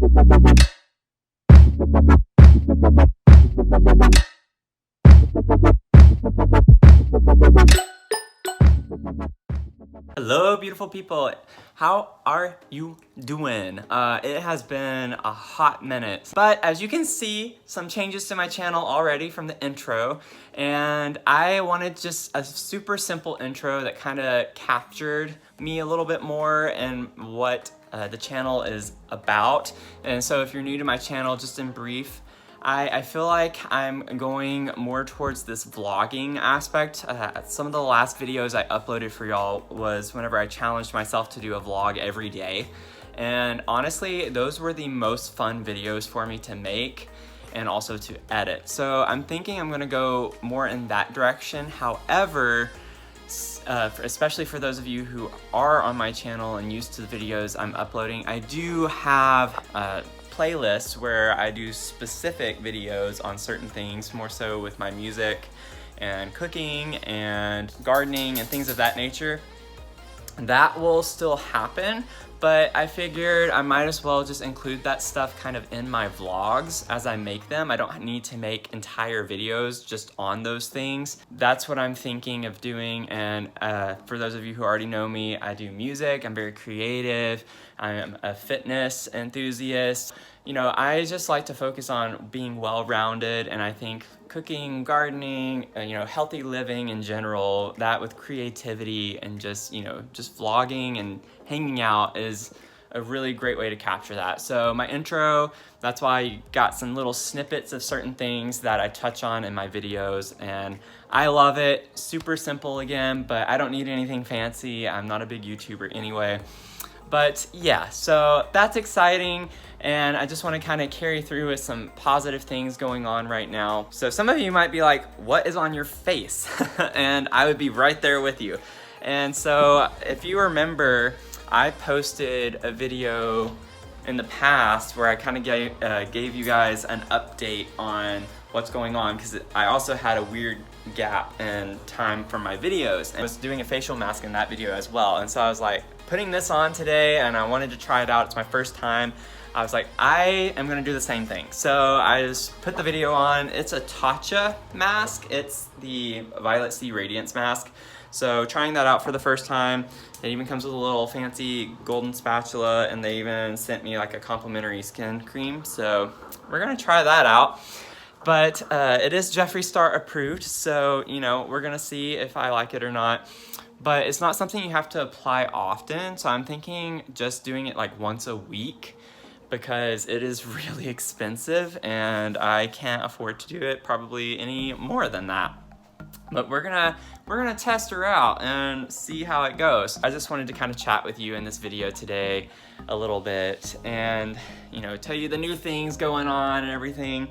Hello beautiful people, how are you doing? It has been a hot minute, but as you can see, some changes to my channel already from the intro, and I wanted just a super simple intro that kind of captured me a little bit more and what the channel is about. And so if you're new to my channel, just in brief, I feel like I'm going more towards this vlogging aspect. Some of the last videos I uploaded for y'all was whenever I challenged myself to do a vlog every day. And honestly, those were the most fun videos for me to make and also to edit. So I'm thinking I'm gonna go more in that direction. However, especially for those of you who are on my channel and used to the videos I'm uploading, I do have playlists where I do specific videos on certain things, more so with my music and cooking and gardening and things of that nature. That will still happen, but I figured I might as well just include that stuff kind of in my vlogs as I make them. I don't need to make entire videos just on those things. That's what I'm thinking of doing. And for those of you who already know me, I do music, I'm very creative, I am a fitness enthusiast. You know, I just like to focus on being well-rounded, and I think cooking, gardening, you know, healthy living in general, that with creativity and just, you know, just vlogging and hanging out is a really great way to capture that. So my intro, that's why you got some little snippets of certain things that I touch on in my videos, and I love it. Super simple again, but I don't need anything fancy. I'm not a big YouTuber anyway. But yeah, so that's exciting, and I just want to kind of carry through with some positive things going on right now. So some of you might be like, what is on your face? And I would be right there with you. And so if you remember, I posted a video in the past where I kind of gave you guys an update on what's going on, because I also had a weird gap in time from my videos. And I was doing a facial mask in that video as well. And so I was like, putting this on today, and I wanted to try it out. It's my first time. I was like, I am gonna do the same thing. So I just put the video on. It's a Tatcha mask. It's the Violet C Radiance mask. So trying that out for the first time. It even comes with a little fancy golden spatula, and they even sent me like a complimentary skin cream. So we're gonna try that out. But it is Jeffree Star approved, so you know, we're gonna see if I like it or not. But it's not something you have to apply often, so I'm thinking just doing it like once a week, because it is really expensive and I can't afford to do it probably any more than that. But we're gonna test her out and see how it goes. I just wanted to kind of chat with you in this video today a little bit and, you know, tell you the new things going on and everything.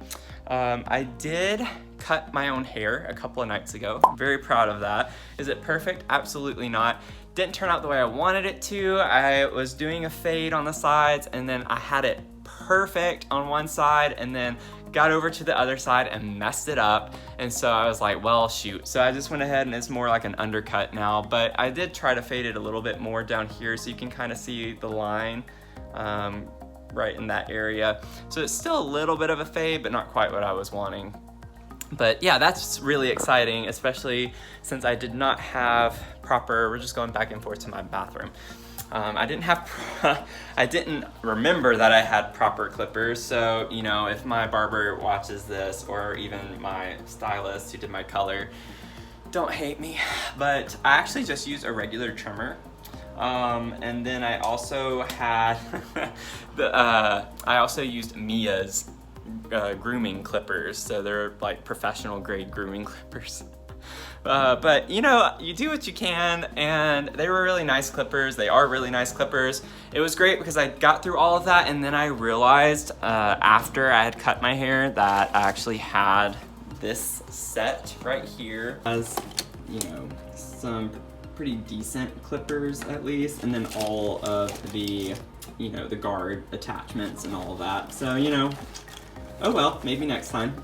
I did cut my own hair a couple of nights ago. I'm very proud of that. Is it perfect? Absolutely not. Didn't turn out the way I wanted it to. I was doing a fade on the sides, and then I had it perfect on one side, and then got over to the other side and messed it up. And so I was like, well, shoot. So I just went ahead, and it's more like an undercut now, but I did try to fade it a little bit more down here so you can kind of see the line right in that area. So it's still a little bit of a fade, but not quite what I was wanting. But yeah, that's really exciting, especially since I did not have proper, we're just going back and forth to my bathroom. I didn't remember that I had proper clippers. So, you know, if my barber watches this, or even my stylist who did my color, don't hate me. But I actually just used a regular trimmer. And then I also had, I also used Mia's grooming clippers. So they're like professional grade grooming clippers. But you know, you do what you can, and they were really nice clippers. They are really nice clippers. It was great because I got through all of that, and then I realized after I had cut my hair that I actually had this set right here as, you know, some pretty decent clippers at least, and then all of the, you know, the guard attachments and all of that. So, you know, oh well, maybe next time.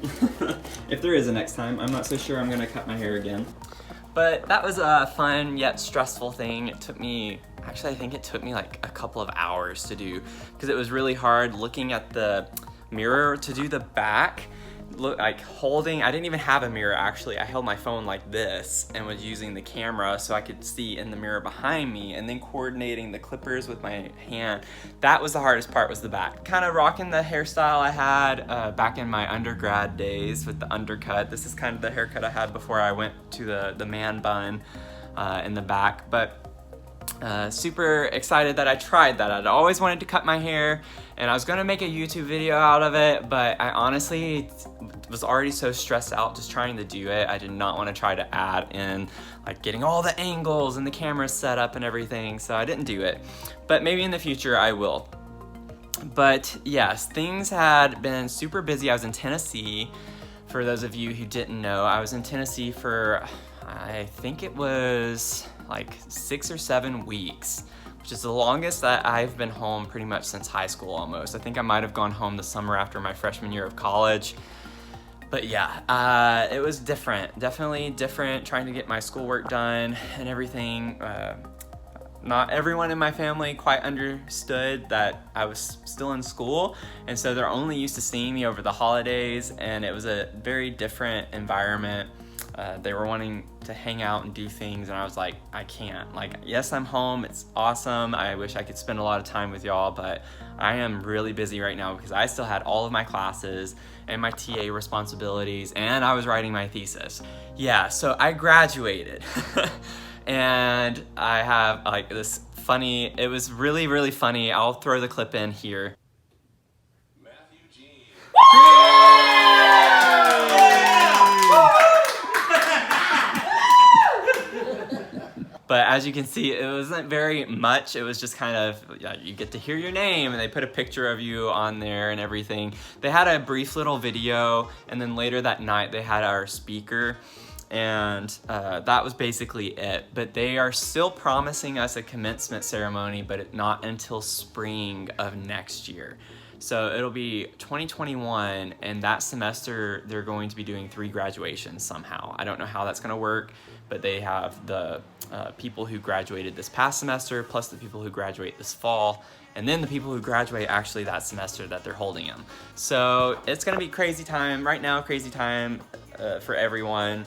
If there is a next time. I'm not so sure I'm gonna cut my hair again. But that was a fun yet stressful thing. It took me, actually I think it took me like a couple of hours to do, because it was really hard looking at the mirror to do the back. Look, like holding, I didn't even have a mirror actually. I held my phone like this and was using the camera so I could see in the mirror behind me, and then coordinating the clippers with my hand. That was the hardest part, was the back. Kind of rocking the hairstyle I had back in my undergrad days with the undercut. This is kind of the haircut I had before I went to the man bun in the back. But super excited that I tried that. I'd always wanted to cut my hair, and I was gonna make a YouTube video out of it, but I honestly was already so stressed out just trying to do it. I did not want to try to add in like getting all the angles and the camera set up and everything, so I didn't do it. But maybe in the future I will. But yes, things had been super busy. I was in Tennessee. For those of you who didn't know, I was in Tennessee for, I think it was like 6 or 7 weeks, which is the longest that I've been home pretty much since high school almost. I think I might have gone home the summer after my freshman year of college. But yeah, it was different, definitely different, trying to get my schoolwork done and everything. Not everyone in my family quite understood that I was still in school, and so they're only used to seeing me over the holidays, and it was a very different environment. They were wanting to hang out and do things, and I was like, I can't. Like, yes, I'm home, it's awesome, I wish I could spend a lot of time with y'all, but I am really busy right now because I still had all of my classes and my TA responsibilities, and I was writing my thesis. Yeah, so I graduated. And I have like this funny, it was really, really funny. I'll throw the clip in here. Matthew G. But as you can see, it wasn't very much. It was just kind of, you get to hear your name, and they put a picture of you on there and everything. They had a brief little video, and then later that night they had our speaker, and that was basically it. But they are still promising us a commencement ceremony, but not until spring of next year. So it'll be 2021, and that semester they're going to be doing 3 graduations somehow. I don't know how that's gonna work, but they have the people who graduated this past semester, plus the people who graduate this fall, and then the people who graduate actually that semester that they're holding them. So it's gonna be crazy time right now, crazy time for everyone.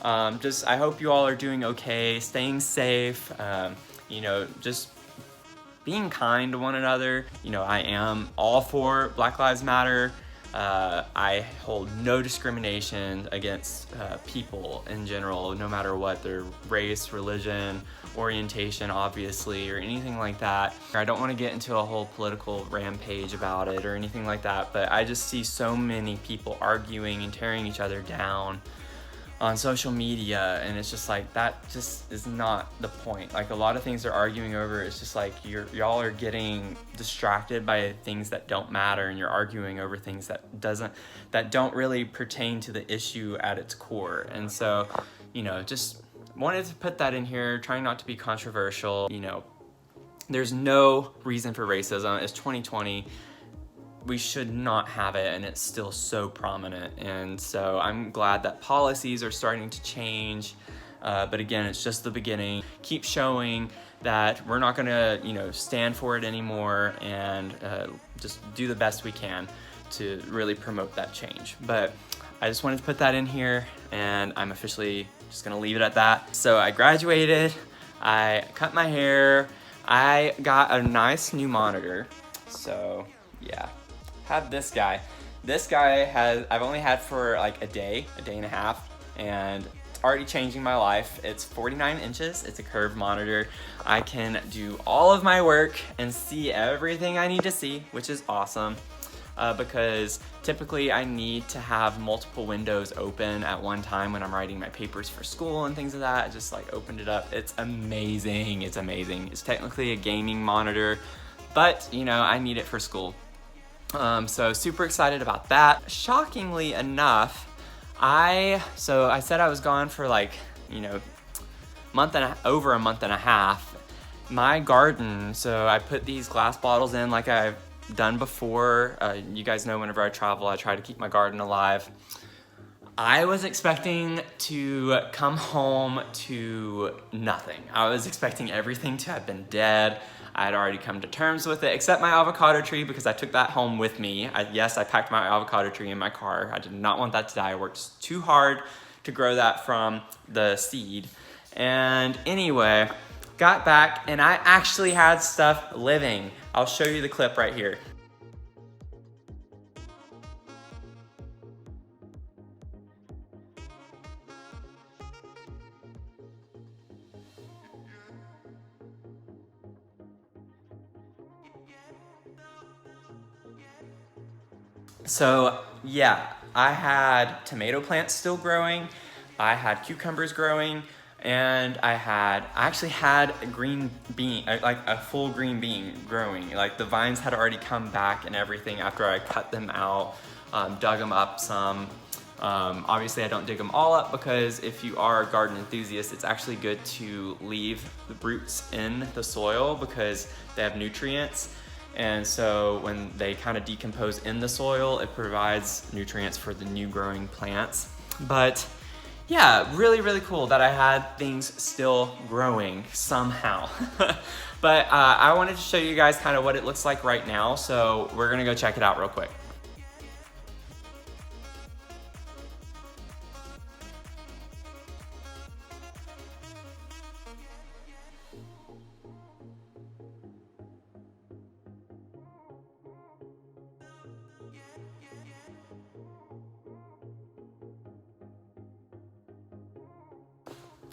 I hope you all are doing okay, staying safe, you know, just being kind to one another. You know, I am all for Black Lives Matter. I hold no discrimination against people in general, no matter what their race, religion, orientation, obviously, or anything like that. I don't want to get into a whole political rampage about it or anything like that, but I just see so many people arguing and tearing each other down on social media, and it's just like, that just is not the point. Like, a lot of things they're arguing over, it's just like y'all are getting distracted by things that don't matter, and you're arguing over things that don't really pertain to the issue at its core. And so, you know, just wanted to put that in here, trying not to be controversial. You know, there's no reason for racism. It's 2020. We should not have it, and it's still so prominent. And so I'm glad that policies are starting to change, but again, it's just the beginning. Keep showing that we're not gonna, you know, stand for it anymore, and just do the best we can to really promote that change. But I just wanted to put that in here, and I'm officially just gonna leave it at that. So I graduated, I cut my hair, I got a nice new monitor. So yeah. Have this guy. This guy I've only had for like a day and a half, and it's already changing my life. It's 49 inches, it's a curved monitor. I can do all of my work and see everything I need to see, which is awesome, because typically I need to have multiple windows open at one time when I'm writing my papers for school and things like that. I just like opened it up. It's amazing, it's amazing. It's technically a gaming monitor, but you know, I need it for school. So super excited about that. Shockingly enough, I said I was gone for like, you know, over a month and a half. My garden, so I put these glass bottles in like I've done before. You guys know whenever I travel, I try to keep my garden alive. I was expecting to come home to nothing. I was expecting everything to have been dead. I had already come to terms with it, except my avocado tree, because I took that home with me. Yes, I packed my avocado tree in my car. I did not want that to die. I worked too hard to grow that from the seed. And anyway, got back and I actually had stuff living. I'll show you the clip right here. So yeah, I had tomato plants still growing, I had cucumbers growing, and I actually had a green bean, like a full green bean growing. Like the vines had already come back and everything after I cut them out, dug them up some. Obviously I don't dig them all up because if you are a garden enthusiast, it's actually good to leave the roots in the soil because they have nutrients. And so when they kind of decompose in the soil, it provides nutrients for the new growing plants. But yeah, really, really cool that I had things still growing somehow. But I wanted to show you guys kind of what it looks like right now. So we're gonna go check it out real quick.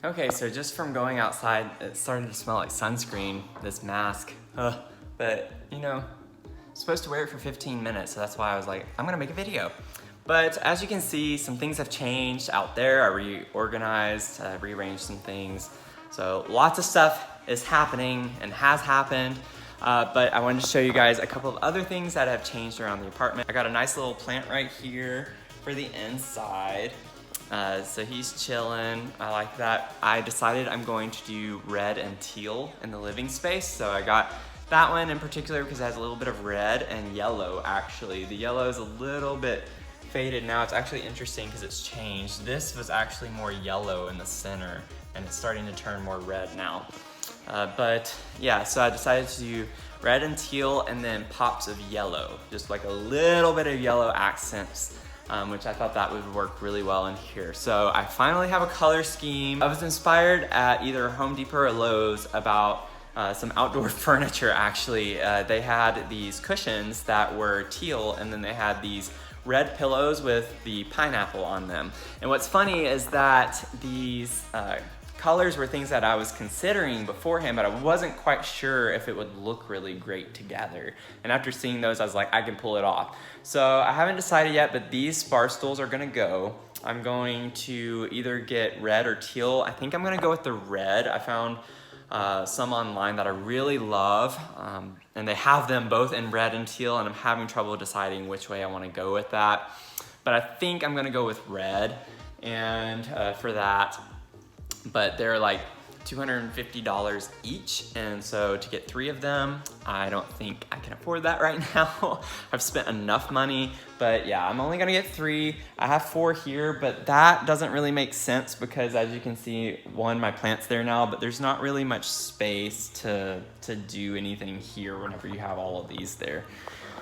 Okay, so just from going outside, it started to smell like sunscreen, this mask. But you know, I'm supposed to wear it for 15 minutes, so that's why I was like, I'm gonna make a video. But as you can see, some things have changed out there. I reorganized, rearranged some things. So lots of stuff is happening and has happened. But I wanted to show you guys a couple of other things that have changed around the apartment. I got a nice little plant right here for the inside. So he's chilling, I like that. I decided I'm going to do red and teal in the living space. So I got that one in particular because it has a little bit of red and yellow actually. The yellow is a little bit faded now. It's actually interesting because it's changed. This was actually more yellow in the center and it's starting to turn more red now. But yeah, so I decided to do red and teal and then pops of yellow, just like a little bit of yellow accents. Which I thought that would work really well in here. So I finally have a color scheme. I was inspired at either Home Depot or Lowe's about some outdoor furniture actually. They had these cushions that were teal and then they had these red pillows with the pineapple on them. And what's funny is that these colors were things that I was considering beforehand, but I wasn't quite sure if it would look really great together. And after seeing those, I was like, I can pull it off. So I haven't decided yet, but these bar stools are gonna go. I'm going to either get red or teal. I think I'm gonna go with the red. I found some online that I really love, and they have them both in red and teal, and I'm having trouble deciding which way I wanna go with that. But I think I'm gonna go with red, and for that, but they're like $250 each, and so to get 3 of them, I don't think I can afford that right now. I've spent enough money, but yeah, I'm only gonna get 3. I have 4 here, but that doesn't really make sense because as you can see, one, my plant's there now, but there's not really much space to do anything here whenever you have all of these there.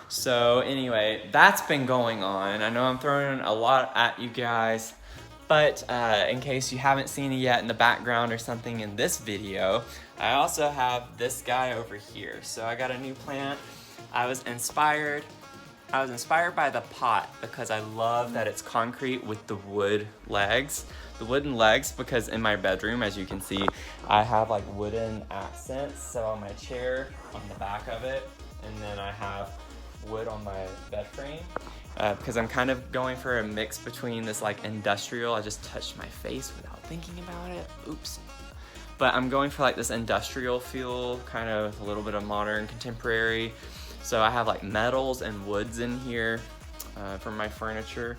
So anyway, that's been going on. I know I'm throwing a lot at you guys, but in case you haven't seen it yet in the background or something in this video, I also have this guy over here. So I got a new plant. I was inspired by the pot because I love that it's concrete with the wood legs. The wooden legs, because in my bedroom, as you can see, I have like wooden accents. So on my chair, on the back of it, and then I have wood on my bed frame. Because I'm kind of going for a mix between this like industrial, I just touched my face without thinking about it, oops. But I'm going for like this industrial feel, kind of a little bit of modern contemporary. So I have like metals and woods in here for my furniture.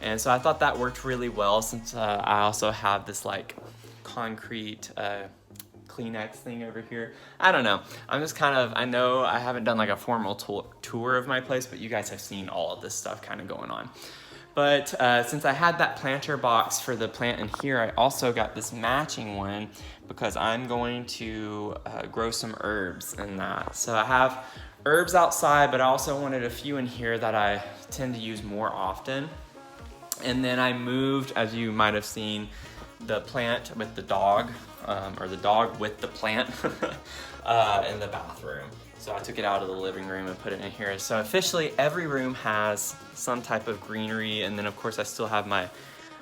And so I thought that worked really well since I also have this like concrete Kleenex thing over here. I don't know. I'm just kind of, I know I haven't done like a formal tour of my place, but you guys have seen all of this stuff kind of going on. But since I had that planter box for the plant in here, I also got this matching one because I'm going to grow some herbs in that. So I have herbs outside, but I also wanted a few in here that I tend to use more often. And then I moved, as you might have seen, the plant with the dog, or the dog with the plant in the bathroom. So I took it out of the living room and put it in here. So officially every room has some type of greenery, and then of course I still have my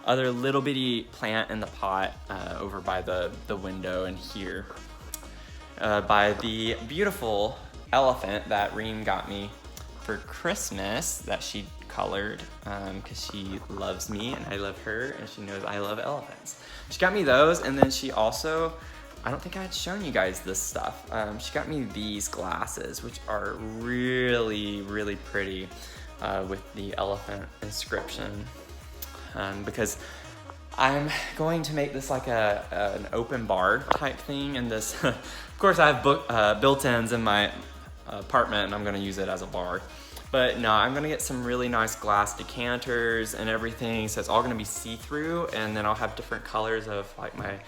other little bitty plant in the pot over by the window and here by the beautiful elephant that Reem got me for Christmas that she colored because she loves me and I love her, and she knows I love elephants. She got me those, and then she also, I don't think I had shown you guys this stuff. She got me these glasses, which are really, really pretty with the elephant inscription. Because I'm going to make this like an open bar type thing, and this, of course I have built-ins in my apartment, and I'm gonna use it as a bar. But no, I'm gonna get some really nice glass decanters and everything, so it's all gonna be see-through, and then I'll have different colors of like my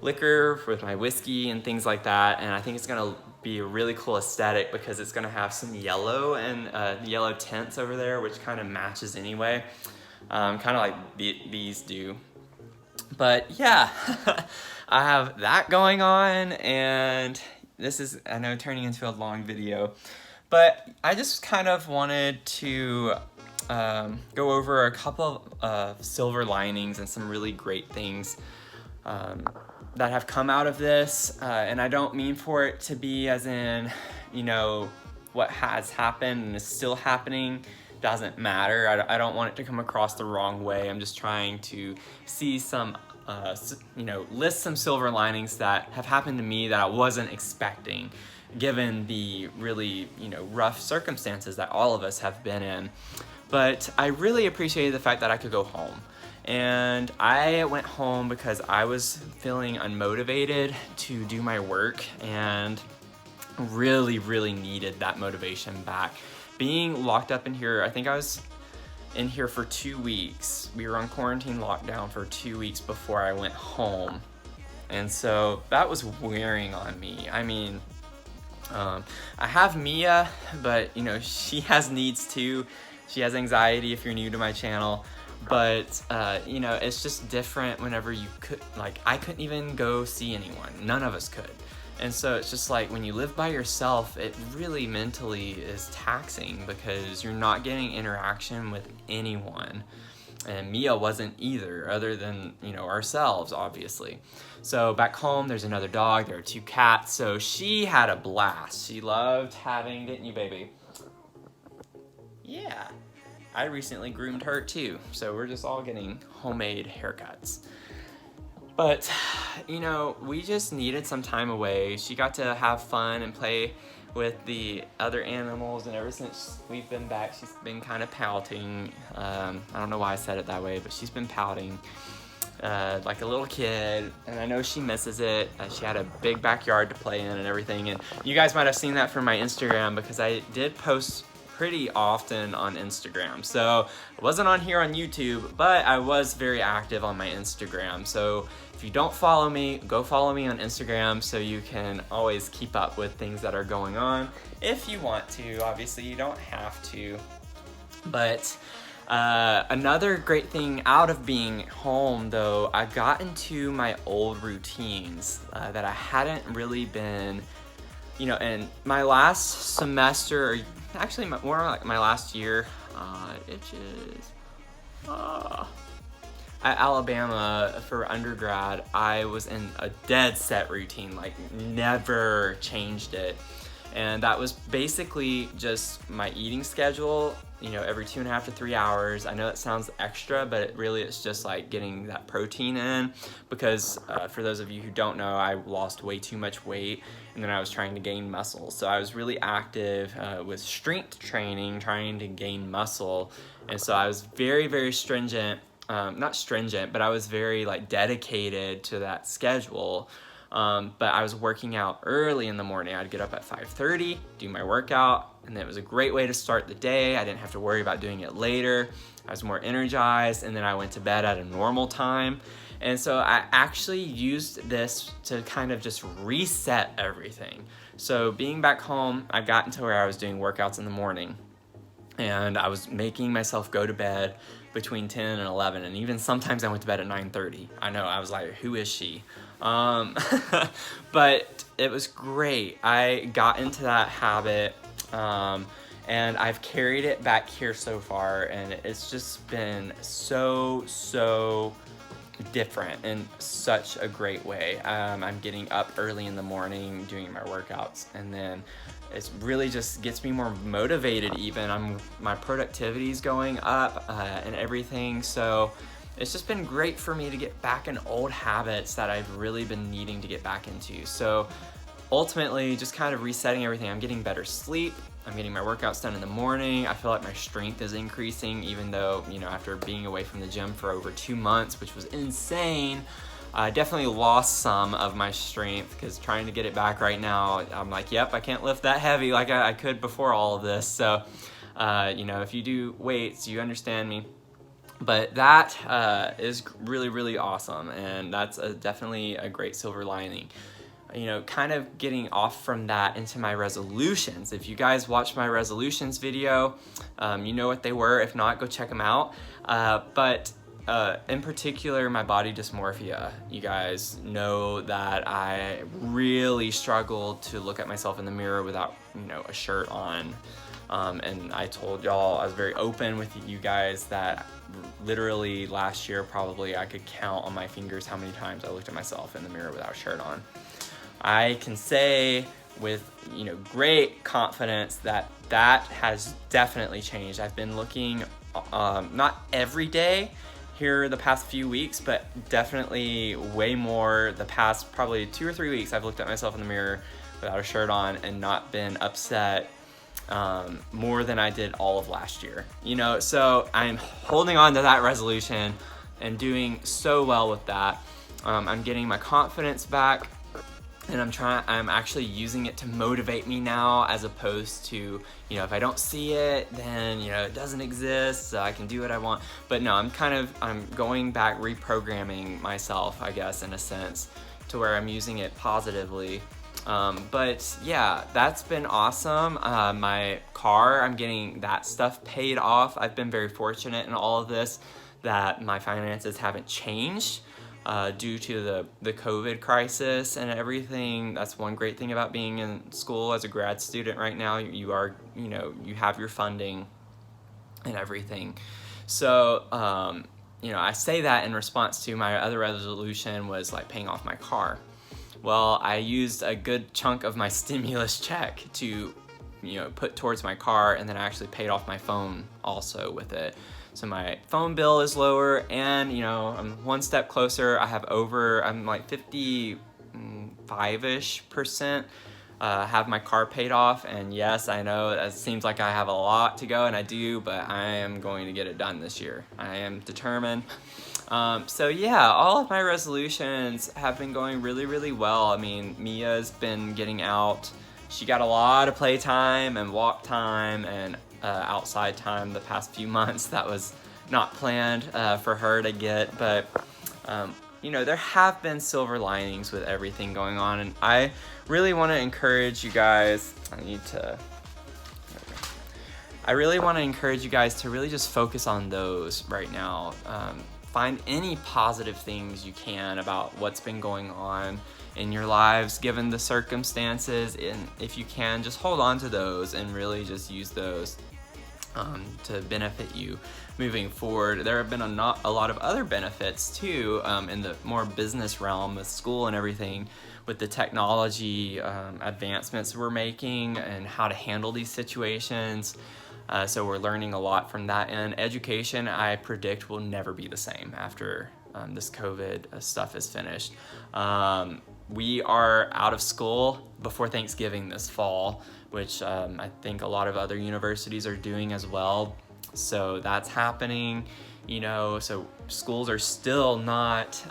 liquor with my whiskey and things like that. And I think it's gonna be a really cool aesthetic because it's gonna have some yellow and yellow tints over there, which kind of matches anyway, kind of like these do. But yeah, I have that going on, and this is, I know, turning into a long video, but I just kind of wanted to go over a couple of silver linings and some really great things that have come out of this. And I don't mean for it to be as in, you know, what has happened and is still happening doesn't matter. I don't want it to come across the wrong way. I'm just trying to see some, you know, list some silver linings that have happened to me that I wasn't expecting, given the really, you know, rough circumstances that all of us have been in. But I really appreciated the fact that I could go home. And I went home because I was feeling unmotivated to do my work and really, really needed that motivation back. Being locked up in here, I think I was in here for 2 weeks. We were on quarantine lockdown for 2 weeks before I went home. And so that was wearing on me. I mean, I have Mia, but you know, she has needs too. She has anxiety if you're new to my channel. But you know, it's just different whenever you could, like, I couldn't even go see anyone. None of us could. And so it's just like when you live by yourself, it really mentally is taxing because you're not getting interaction with anyone. And Mia wasn't either, other than, you know, ourselves, obviously. So back home, there's another dog, there are 2 cats, so she had a blast. She loved having, didn't you, baby? Yeah. I recently groomed her too, so we're just all getting homemade haircuts. But, you know, we just needed some time away. She got to have fun and play with the other animals, and ever since we've been back, she's been kind of pouting. I don't know why I said it that way, but she's been pouting like a little kid, and I know she misses it. She had a big backyard to play in and everything, and you guys might have seen that from my Instagram because I did post pretty often on Instagram. So I wasn't on here on YouTube, but I was very active on my Instagram. So if you don't follow me, go follow me on Instagram so you can always keep up with things that are going on. If you want to, obviously you don't have to. But another great thing out of being home though, I got into my old routines that I hadn't really been, you know, in my last semester, or actually more like my last year, at Alabama for undergrad, I was in a dead set routine, like never changed it. And that was basically just my eating schedule, you know, every 2.5 to 3 hours. I know that sounds extra, but it really is just like getting that protein in because for those of you who don't know, I lost way too much weight and then I was trying to gain muscle. So I was really active with strength training, trying to gain muscle. And so I was very, very stringent, not stringent, but I was very like dedicated to that schedule. But I was working out early in the morning. I'd get up at 5:30, do my workout, and then it was a great way to start the day. I didn't have to worry about doing it later. I was more energized, and then I went to bed at a normal time. And so I actually used this to kind of just reset everything. So being back home, I got into where I was doing workouts in the morning, and I was making myself go to bed between 10 and 11, and even sometimes I went to bed at 9:30. I know, I was like, who is she? But it was great. I got into that habit, and I've carried it back here so far, and it's just been so different in such a great way. I'm getting up early in the morning doing my workouts, and then it really just gets me more motivated. Even my productivity's going up and everything. So it's just been great for me to get back in old habits that I've really been needing to get back into. So ultimately, just kind of resetting everything. I'm getting better sleep. I'm getting my workouts done in the morning. I feel like my strength is increasing, even though, after being away from the gym for over 2 months, which was insane, I definitely lost some of my strength, because trying to get it back right now, I'm like, yep, I can't lift that heavy like I could before all of this. So, if you do weights, you understand me. But that is really awesome, and that's definitely a great silver lining. Kind of getting off from that into my resolutions. If you guys watched my resolutions video, you know what they were. If not, go check them out. But in particular, my body dysmorphia. You guys know that I really struggled to look at myself in the mirror without, a shirt on. And I told y'all, I was very open with you guys, that literally last year, probably I could count on my fingers how many times I looked at myself in the mirror without a shirt on. I can say with great confidence that has definitely changed. I've been looking not every day here the past few weeks, but definitely way more the past probably 2 or 3 weeks. I've looked at myself in the mirror without a shirt on and not been upset more than I did all of last year. So I'm holding on to that resolution and doing so well with that. I'm getting my confidence back. And I'm actually using it to motivate me now, as opposed to, if I don't see it, then, it doesn't exist, so I can do what I want. But no, I'm going back, reprogramming myself, I guess, in a sense, to where I'm using it positively. But yeah, that's been awesome. My car, I'm getting that stuff paid off. I've been very fortunate in all of this that my finances haven't changed. Due to the COVID crisis and everything. That's one great thing about being in school as a grad student right now. You are, you have your funding and everything. So, I say that in response to my other resolution was like paying off my car. Well, I used a good chunk of my stimulus check to, put towards my car, and then I actually paid off my phone also with it. So my phone bill is lower, and I'm one step closer. I'm like 55-ish% have my car paid off. And yes, I know it seems like I have a lot to go, and I do, but I am going to get it done this year. I am determined. So yeah, all of my resolutions have been going really well. I mean, Mia's been getting out. She got a lot of playtime and walk time and outside time the past few months. That was not planned for her to get, but there have been silver linings with everything going on, and I really want to encourage you guys. I really want to encourage you guys to really just focus on those right now. Find any positive things you can about what's been going on in your lives, given the circumstances, and if you can, just hold on to those and really just use those to benefit you moving forward. There have been a lot of other benefits too in the more business realm with school and everything, with the technology advancements we're making and how to handle these situations. So we're learning a lot from that. And education, I predict, will never be the same after this COVID stuff is finished. We are out of school before Thanksgiving this fall, which I think a lot of other universities are doing as well. So that's happening, you know, so schools are still not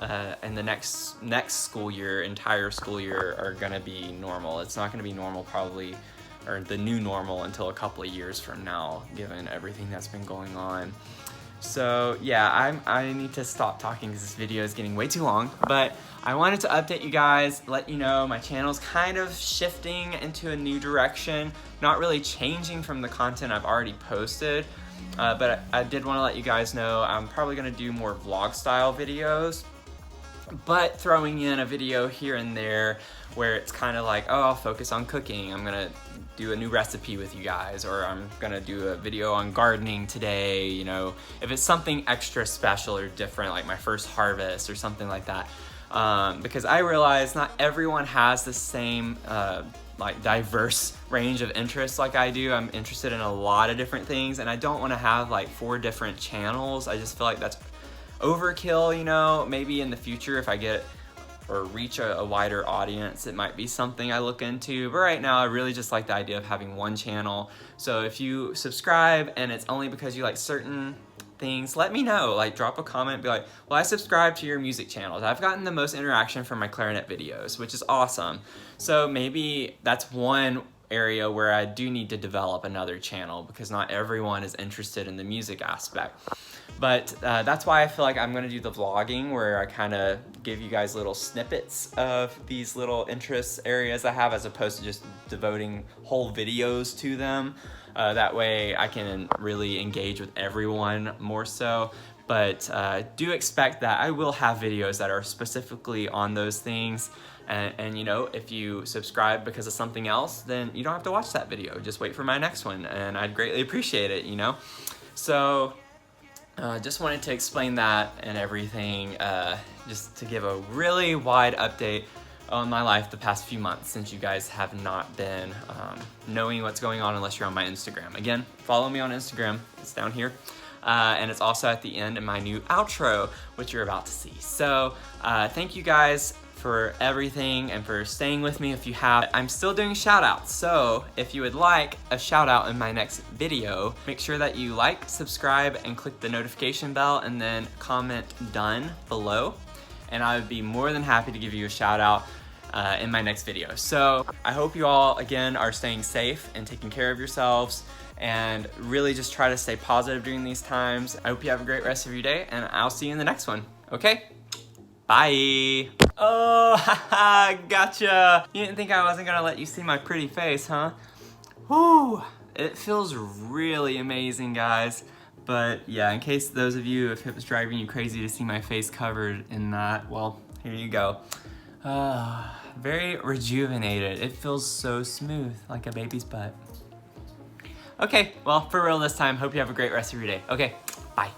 in the next school year, entire school year, are gonna be normal. It's not gonna be normal probably, or the new normal, until a couple of years from now, given everything that's been going on. So yeah, I need to stop talking because this video is getting way too long, but I wanted to update you guys, let you know my channel's kind of shifting into a new direction, not really changing from the content I've already posted, but I did want to let you guys know I'm probably going to do more vlog style videos, but throwing in a video here and there where it's kind of like, oh, I'll focus on cooking, I'm gonna do a new recipe with you guys, or I'm gonna do a video on gardening today, you know, if it's something extra special or different, like my first harvest or something like that. Because I realize not everyone has the same like diverse range of interests like I do. I'm interested in a lot of different things, and I don't want to have like 4 different channels. I just feel like that's overkill, you know. Maybe in the future, if I get or reach a wider audience, it might be something I look into, but right now I really just like the idea of having one channel. So if you subscribe and it's only because you like certain things, let me know. Like, drop a comment, be like, well, I subscribe to your music channels. I've gotten the most interaction from my clarinet videos, which is awesome. So maybe that's one area where I do need to develop another channel, because not everyone is interested in the music aspect. But that's why I feel like I'm gonna do the vlogging, where I kind of give you guys little snippets of these little interest areas I have, as opposed to just devoting whole videos to them. That way I can really engage with everyone more so. But do expect that I will have videos that are specifically on those things. And you know, if you subscribe because of something else, then you don't have to watch that video. Just wait for my next one, and I'd greatly appreciate it, you know? So just wanted to explain that and everything, just to give a really wide update on my life the past few months, since you guys have not been knowing what's going on unless you're on my Instagram. Again, follow me on Instagram, it's down here. And it's also at the end in my new outro, which you're about to see. So thank you guys for everything and for staying with me. If you have, I'm still doing shout outs. So if you would like a shout out in my next video, make sure that you like, subscribe, and click the notification bell, and then comment done below. And I would be more than happy to give you a shout out in my next video. So I hope you all, again, are staying safe and taking care of yourselves, and really just try to stay positive during these times. I hope you have a great rest of your day, and I'll see you in the next one, okay? Bye. Oh, haha, gotcha. You didn't think I wasn't gonna let you see my pretty face, huh? Whew, it feels really amazing, guys. But yeah, in case those of you, if it was driving you crazy to see my face covered in that, well, here you go. Very rejuvenated. It feels so smooth, like a baby's butt. Okay, well, for real this time, hope you have a great rest of your day. Okay, bye.